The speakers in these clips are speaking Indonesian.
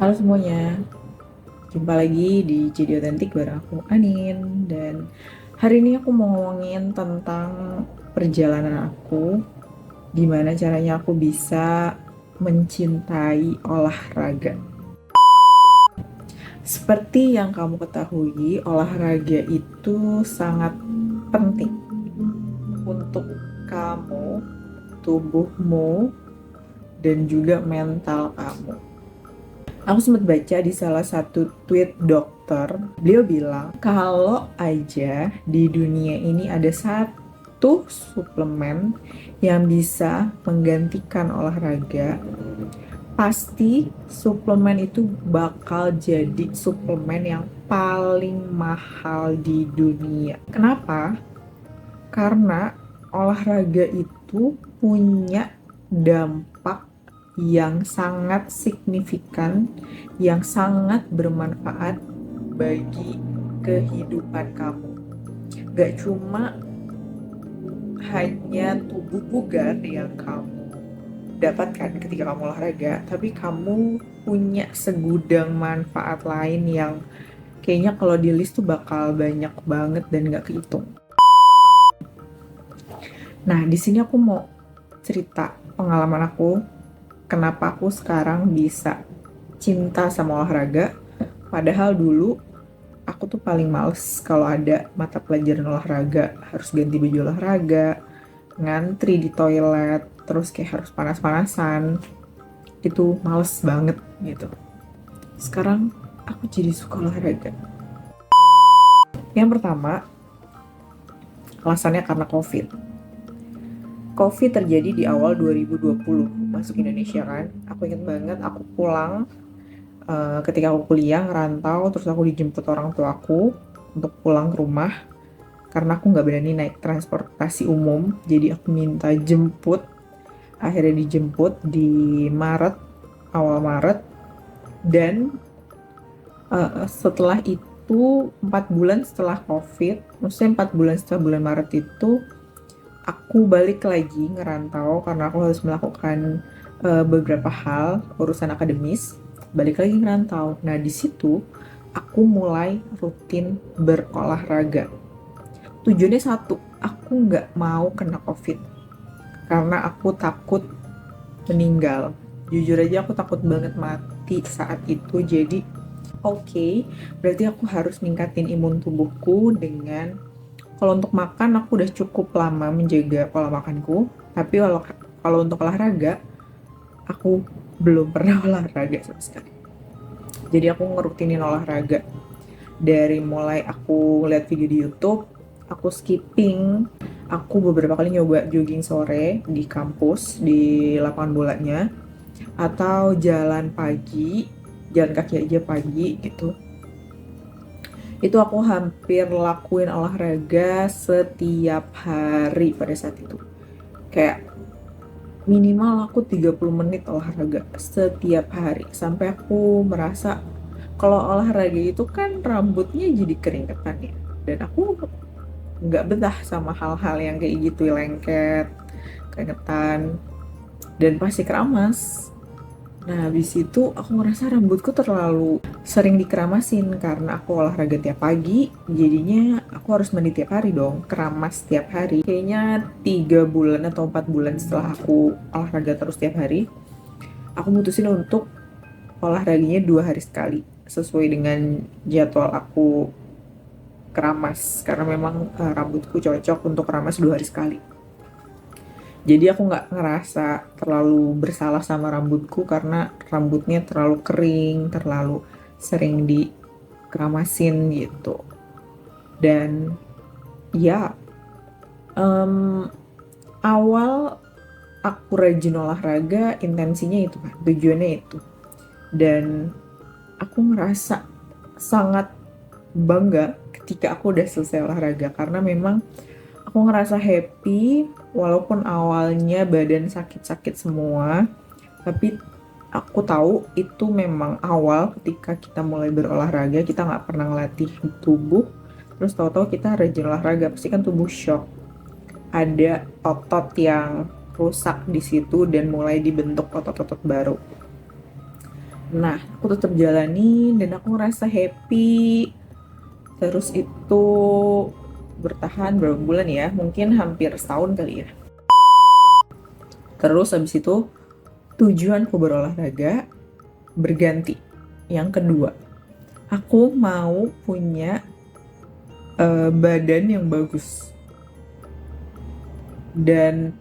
Halo semuanya, jumpa lagi di Jadi Otentik bareng aku Anin. Dan hari ini aku mau ngomongin tentang perjalanan aku, gimana caranya aku bisa mencintai olahraga. Seperti yang kamu ketahui, olahraga itu sangat penting untuk kamu, tubuhmu, dan juga mental kamu. Aku sempat baca di salah satu tweet dokter, beliau bilang kalau aja di dunia ini ada satu suplemen yang bisa menggantikan olahraga, pasti suplemen itu bakal jadi suplemen yang paling mahal di dunia. Kenapa? Karena olahraga itu punya dampak yang sangat signifikan, yang sangat bermanfaat bagi kehidupan kamu. Gak cuma hanya tubuh bugar yang kamu dapatkan ketika kamu olahraga, tapi kamu punya segudang manfaat lain yang kayaknya kalau di list tuh bakal banyak banget dan gak kehitung. Nah, di sini aku mau cerita pengalaman aku, kenapa aku sekarang bisa cinta sama olahraga. Padahal dulu aku tuh paling males kalau ada mata pelajaran olahraga, harus ganti baju olahraga, ngantri di toilet, terus kayak harus panas-panasan. Itu males banget gitu. Sekarang aku jadi suka olahraga. Yang pertama, alasannya karena COVID. COVID terjadi di awal 2020, masuk Indonesia kan. Aku inget banget, aku pulang ketika aku kuliah ngerantau, terus aku dijemput orang tua aku untuk pulang ke rumah karena aku nggak berani naik transportasi umum, jadi aku minta jemput. Akhirnya dijemput di Maret, awal Maret. Dan setelah itu 4 bulan setelah COVID, maksudnya 4 bulan setelah bulan Maret itu aku balik lagi ngerantau karena aku harus melakukan beberapa hal urusan akademis, balik lagi ngerantau. Nah, di situ aku mulai rutin berolahraga. Tujuannya satu, aku nggak mau kena COVID karena aku takut meninggal. Jujur aja aku takut banget mati saat itu. Jadi oke, berarti aku harus ningkatin imun tubuhku dengan, kalau untuk makan aku udah cukup lama menjaga pola makanku, tapi kalau untuk olahraga aku belum pernah olahraga sama sekali. Jadi aku ngerutinin olahraga dari mulai aku lihat video di YouTube, aku skipping, aku beberapa kali nyoba jogging sore di kampus di lapangan bolanya, atau jalan pagi, jalan kaki aja pagi gitu. Itu aku hampir lakuin olahraga setiap hari pada saat itu. Kayak minimal aku 30 menit olahraga setiap hari. Sampai aku merasa kalau olahraga itu kan rambutnya jadi keringetan ya. Dan aku nggak betah sama hal-hal yang kayak gitu, lengket, keringetan, dan pasti keramas. Nah, habis itu aku ngerasa rambutku terlalu sering dikeramasin karena aku olahraga tiap pagi, jadinya aku harus mandi tiap hari dong, keramas tiap hari. Kayaknya 3 bulan atau 4 bulan setelah aku olahraga terus tiap hari, aku mutusin untuk olahraganya 2 hari sekali, sesuai dengan jadwal aku keramas, karena memang rambutku cocok untuk keramas 2 hari sekali. Jadi aku nggak ngerasa terlalu bersalah sama rambutku karena rambutnya terlalu kering, terlalu sering dikeramasin gitu. Dan ya, em, awal aku rajin olahraga, intensinya itu kan, tujuannya itu. Dan aku ngerasa sangat bangga ketika aku udah selesai olahraga karena memang aku ngerasa happy walaupun awalnya badan sakit-sakit semua, tapi aku tahu itu memang awal ketika kita mulai berolahraga, kita nggak pernah ngelatih tubuh, terus tahu-tahu kita rajin olahraga, pasti kan tubuh shock. Ada otot yang rusak di situ dan mulai dibentuk otot-otot baru. Nah, aku tetap jalanin dan aku ngerasa happy. Terus itu bertahan berapa bulan ya? Mungkin hampir setahun kali ya. Terus habis itu tujuanku berolahraga berganti. Yang kedua, aku mau punya badan yang bagus. Dan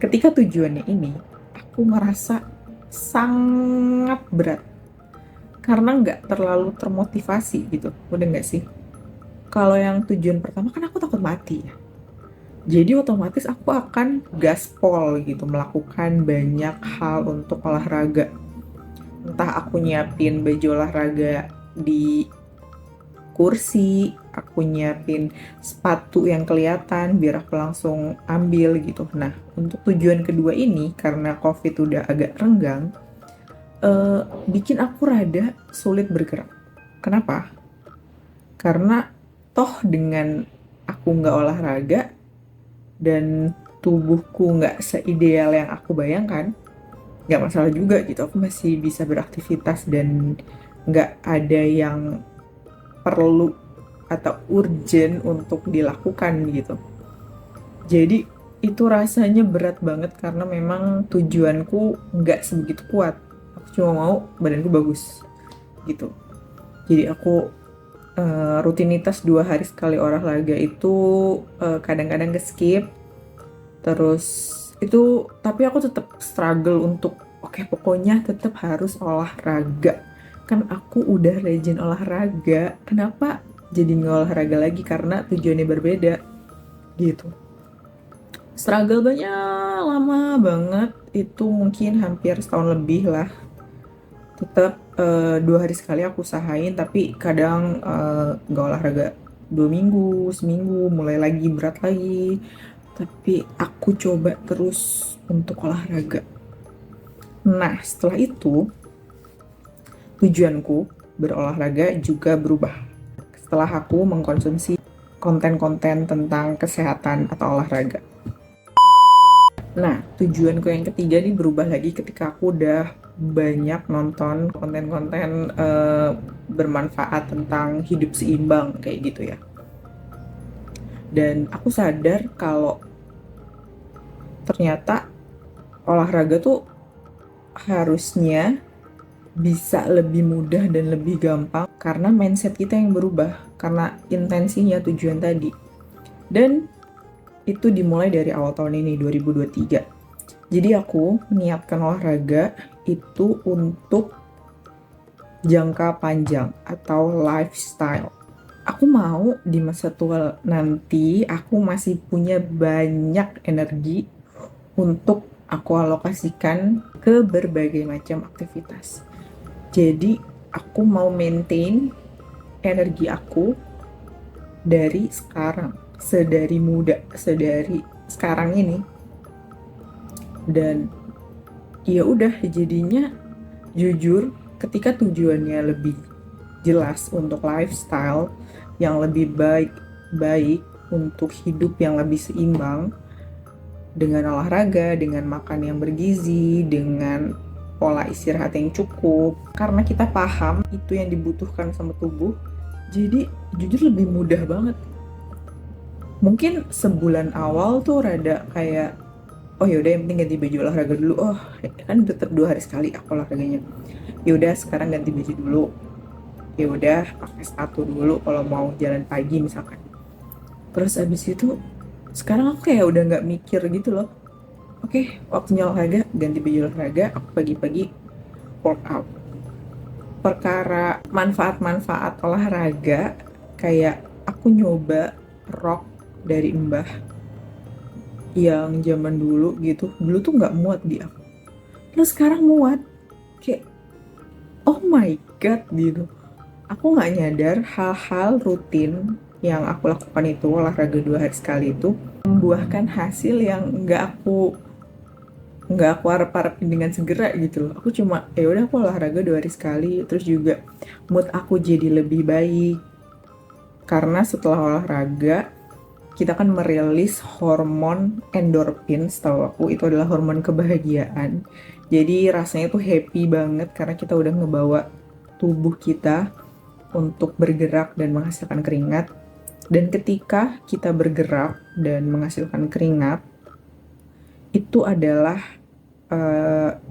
ketika tujuannya ini, aku merasa sangat berat. Karena nggak terlalu termotivasi gitu. Udah nggak sih? Kalau yang tujuan pertama kan aku takut mati ya. Jadi otomatis aku akan gaspol gitu, melakukan banyak hal untuk olahraga. Entah aku nyiapin baju olahraga di kursi, aku nyiapin sepatu yang kelihatan biar aku langsung ambil gitu. Nah, untuk tujuan kedua ini karena COVID udah agak renggang, bikin aku rada sulit bergerak. Kenapa? Karena toh dengan aku nggak olahraga dan tubuhku nggak seideal yang aku bayangkan, nggak masalah juga gitu. Aku masih bisa beraktivitas dan nggak ada yang perlu atau urgent untuk dilakukan gitu. Jadi itu rasanya berat banget karena memang tujuanku nggak sebegitu kuat. Aku cuma mau badanku bagus gitu. Jadi aku rutinitas 2 hari sekali olahraga itu kadang-kadang skip. Terus itu tapi aku tetap struggle untuk oke, pokoknya tetap harus olahraga. Kan aku udah rajin olahraga, kenapa jadi nggak olahraga lagi karena tujuannya berbeda gitu. Struggle banyak, lama banget, itu mungkin hampir setahun lebih lah. Tetap 2 hari sekali aku usahain, tapi kadang nggak olahraga 2 minggu, seminggu, mulai lagi berat lagi. Tapi aku coba terus untuk olahraga. Nah, setelah itu tujuanku berolahraga juga berubah. Setelah aku mengkonsumsi konten-konten tentang kesehatan atau olahraga. Nah, tujuanku yang ketiga nih berubah lagi ketika aku udah banyak nonton konten-konten bermanfaat tentang hidup seimbang kayak gitu ya. Dan aku sadar kalau ternyata olahraga tuh harusnya bisa lebih mudah dan lebih gampang karena mindset kita yang berubah, karena intensinya tujuan tadi. Dan itu dimulai dari awal tahun ini, 2023. Jadi aku menyiapkan olahraga itu untuk jangka panjang atau lifestyle. Aku mau di masa tua nanti aku masih punya banyak energi untuk aku alokasikan ke berbagai macam aktivitas. Jadi aku mau maintain energi aku dari sekarang, sedari muda, sedari sekarang ini. Dan ya udah, jadinya jujur ketika tujuannya lebih jelas untuk lifestyle yang lebih baik untuk hidup yang lebih seimbang dengan olahraga, dengan makan yang bergizi, dengan pola istirahat yang cukup. Karena kita paham itu yang dibutuhkan sama tubuh, jadi jujur lebih mudah banget. Mungkin sebulan awal tuh rada kayak, oh yaudah yang penting ganti baju olahraga dulu. Oh kan tetap 2 hari sekali aku olahraganya. Yaudah sekarang ganti baju dulu. Ya udah pakai sepatu dulu kalau mau jalan pagi misalkan. Terus abis itu sekarang aku kayak udah nggak mikir gitu loh. Oke, waktunya olahraga, ganti baju olahraga, aku pagi-pagi workout. Perkara manfaat-manfaat olahraga, kayak aku nyoba rock dari Mbah yang zaman dulu gitu. Dulu tuh nggak muat di aku. Terus sekarang muat. Kayak, oh my god gitu. Aku nggak nyadar hal-hal rutin yang aku lakukan itu, olahraga 2 hari sekali itu, membuahkan hasil yang nggak aku harap-harapin dengan segera gitu loh. Aku cuma ya udah aku olahraga 2 hari sekali, terus juga mood aku jadi lebih baik karena setelah olahraga kita kan merilis hormon endorfin, setahu aku itu adalah hormon kebahagiaan. Jadi rasanya tuh happy banget karena kita udah ngebawa tubuh kita untuk bergerak dan menghasilkan keringat. Dan ketika kita bergerak dan menghasilkan keringat, itu adalah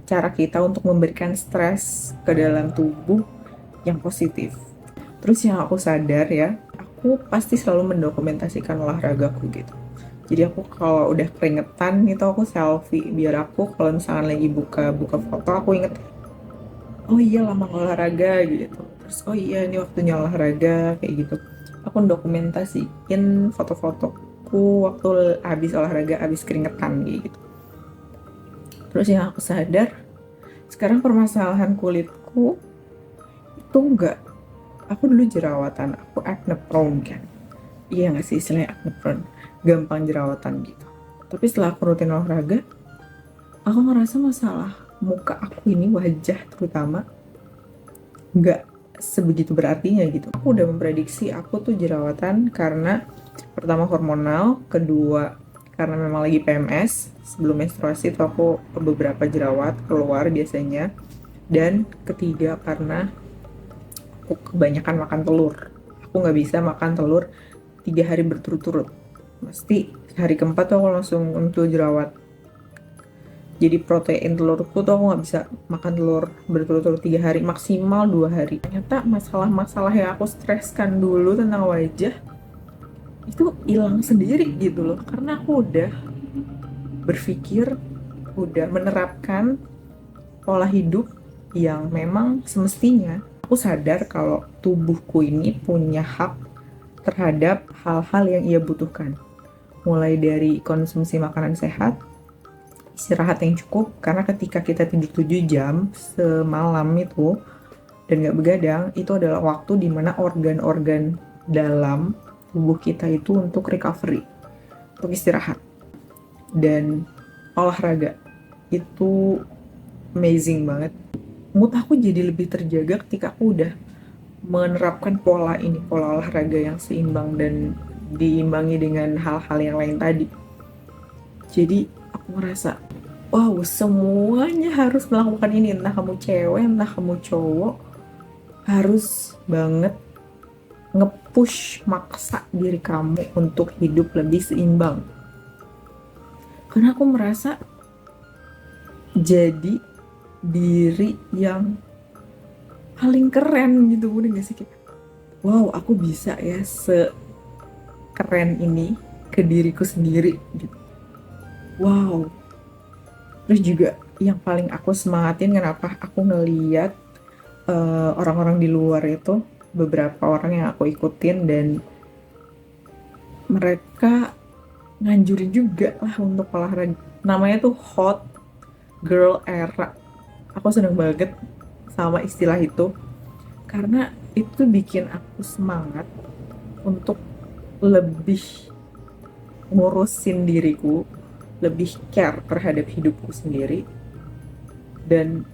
cara kita untuk memberikan stres ke dalam tubuh yang positif. Terus yang aku sadar ya, aku pasti selalu mendokumentasikan olahragaku gitu. Jadi aku kalau udah keringetan itu aku selfie biar aku kalau misalkan lagi buka foto aku inget, oh iya lama olahraga gitu. Terus oh iya ini waktunya olahraga kayak gitu. Aku dokumentasiin foto-fotoku waktu habis olahraga, habis keringetan gitu. Terus yang aku sadar, sekarang permasalahan kulitku itu enggak. Aku dulu jerawatan, aku acne prone kan. Iya nggak sih istilahnya acne prone, gampang jerawatan gitu. Tapi setelah aku rutin olahraga, aku ngerasa masalah muka aku ini, wajah terutama, nggak sebegitu berartinya gitu. Aku udah memprediksi aku tuh jerawatan karena pertama hormonal, kedua karena memang lagi PMS, sebelum menstruasi tuh aku beberapa jerawat keluar biasanya, dan ketiga karena aku kebanyakan makan telur. Aku nggak bisa makan telur 3 hari berturut-turut. Pasti hari keempat tuh aku langsung muncul jerawat. Jadi protein telurku tuh aku nggak bisa makan telur berturut-turut 3 hari, maksimal 2 hari. Ternyata masalah-masalah yang aku streskan dulu tentang wajah itu hilang sendiri gitu loh. Karena aku udah berpikir, udah menerapkan pola hidup yang memang semestinya aku sadar kalau tubuhku ini punya hak terhadap hal-hal yang ia butuhkan. Mulai dari konsumsi makanan sehat, istirahat yang cukup, karena ketika kita tidur 7 jam semalam itu, dan gak begadang, itu adalah waktu dimana organ-organ dalam tubuh kita itu untuk recovery, untuk istirahat. Dan olahraga, itu amazing banget. Mood aku jadi lebih terjaga ketika aku udah menerapkan pola ini, pola olahraga yang seimbang dan diimbangi dengan hal-hal yang lain tadi. Jadi aku ngerasa, wow, semuanya harus melakukan ini, entah kamu cewek, entah kamu cowok, harus banget nge-push, maksa diri kamu untuk hidup lebih seimbang. Karena aku merasa jadi diri yang paling keren gitu, udah gak sih, kayak wow, aku bisa ya sekeren ini ke diriku sendiri gitu. Wow. Terus juga yang paling aku semangatin kenapa aku ngeliat orang-orang di luar itu, beberapa orang yang aku ikutin, dan mereka nganjurin juga lah untuk olahraga. Namanya tuh hot girl era. Aku seneng banget sama istilah itu karena itu bikin aku semangat untuk lebih ngurusin diriku, lebih care terhadap hidupku sendiri, dan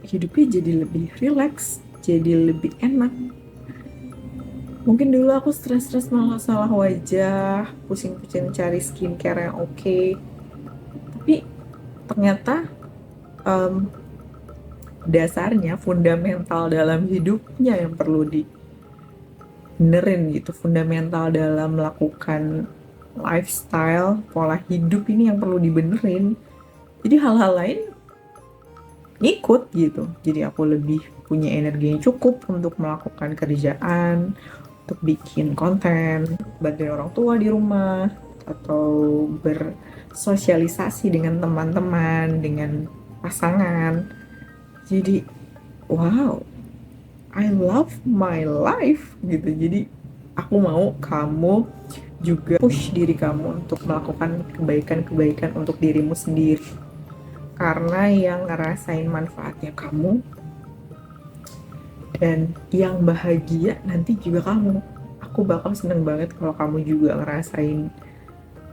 hidupnya jadi lebih relax, jadi lebih enak. Mungkin dulu aku stres-stres masalah wajah, pusing-pusing cari skincare yang oke, tapi ternyata dasarnya fundamental dalam hidupnya yang perlu dibenerin gitu, fundamental dalam melakukan lifestyle, pola hidup ini yang perlu dibenerin. Jadi hal-hal lain ngikut gitu. Jadi aku lebih punya energi yang cukup untuk melakukan kerjaan, untuk bikin konten, bantuin orang tua di rumah, atau bersosialisasi dengan teman-teman, dengan pasangan. Jadi wow, I love my life gitu. Jadi aku mau kamu juga push diri kamu untuk melakukan kebaikan-kebaikan untuk dirimu sendiri, karena yang ngerasain manfaatnya kamu, dan yang bahagia nanti juga kamu. Aku bakal seneng banget kalau kamu juga ngerasain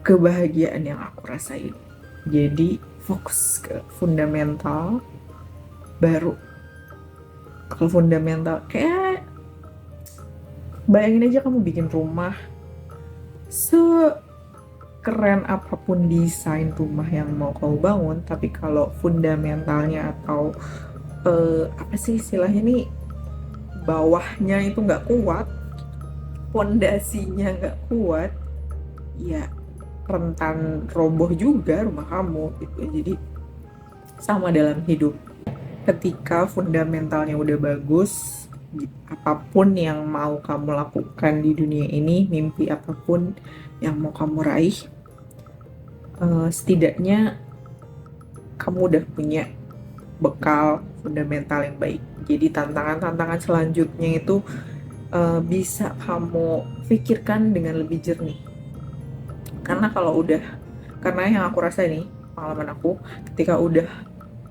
kebahagiaan yang aku rasain. Jadi fokus ke fundamental, baru kalau fundamental kayak bayangin aja kamu bikin rumah sekeren apapun desain rumah yang mau kau bangun, tapi kalau fundamentalnya atau apa sih istilahnya nih, bawahnya itu nggak kuat, pondasinya nggak kuat, ya rentan roboh juga rumah kamu gitu. Jadi sama dalam hidup, ketika fundamentalnya udah bagus, apapun yang mau kamu lakukan di dunia ini, mimpi apapun yang mau kamu raih, setidaknya kamu udah punya bekal fundamental yang baik. Jadi tantangan-tantangan selanjutnya itu bisa kamu pikirkan dengan lebih jernih. Karena karena yang aku rasa nih, pengalaman aku, ketika udah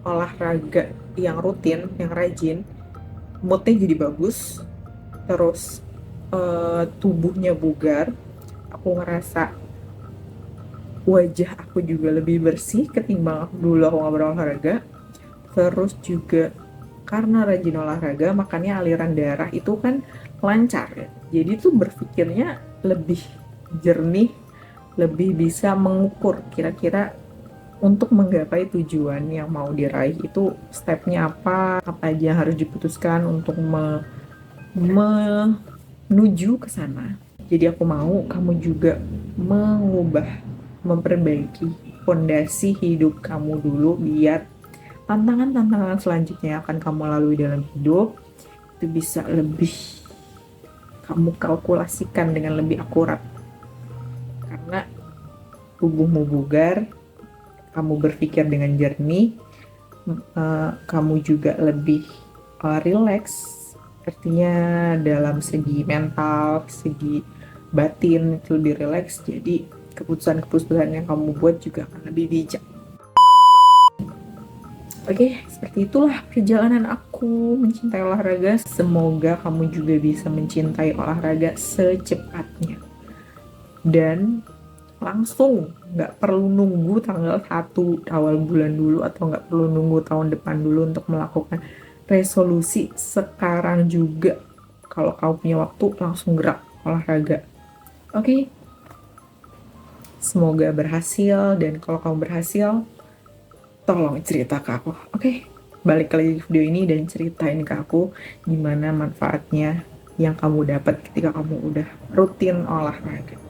olahraga yang rutin, yang rajin, moodnya jadi bagus, terus tubuhnya bugar, aku ngerasa wajah aku juga lebih bersih ketimbang dulu aku nggak berolahraga. Terus juga karena rajin olahraga, makanya aliran darah itu kan lancar ya. Jadi tuh berpikirnya lebih jernih, lebih bisa mengukur kira-kira untuk menggapai tujuan yang mau diraih itu stepnya apa aja yang harus diputuskan untuk menuju ke sana. Jadi aku mau kamu juga memperbaiki fondasi hidup kamu dulu, biar tantangan-tantangan selanjutnya yang akan kamu lalui dalam hidup itu bisa lebih kamu kalkulasikan dengan lebih akurat. Karena tubuhmu bugar, kamu berpikir dengan jernih, kamu juga lebih relax, artinya dalam segi mental, segi batin itu lebih relax. Jadi keputusan-keputusan yang kamu buat juga akan lebih bijak. Oke, seperti itulah perjalanan aku mencintai olahraga. Semoga kamu juga bisa mencintai olahraga secepatnya. Dan langsung, nggak perlu nunggu tanggal 1 awal bulan dulu, atau nggak perlu nunggu tahun depan dulu untuk melakukan resolusi. Sekarang juga, kalau kamu punya waktu, langsung gerak olahraga. Oke? Semoga berhasil, dan kalau kamu berhasil, tolong cerita ke aku, oke? Balik lagi ke video ini dan ceritain ke aku gimana manfaatnya yang kamu dapat ketika kamu udah rutin olahraga.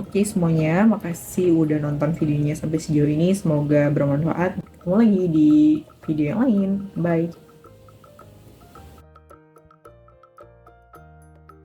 Oke semuanya, makasih udah nonton videonya sampai sejauh ini. Semoga bermanfaat. Ketemu lagi di video yang lain. Bye.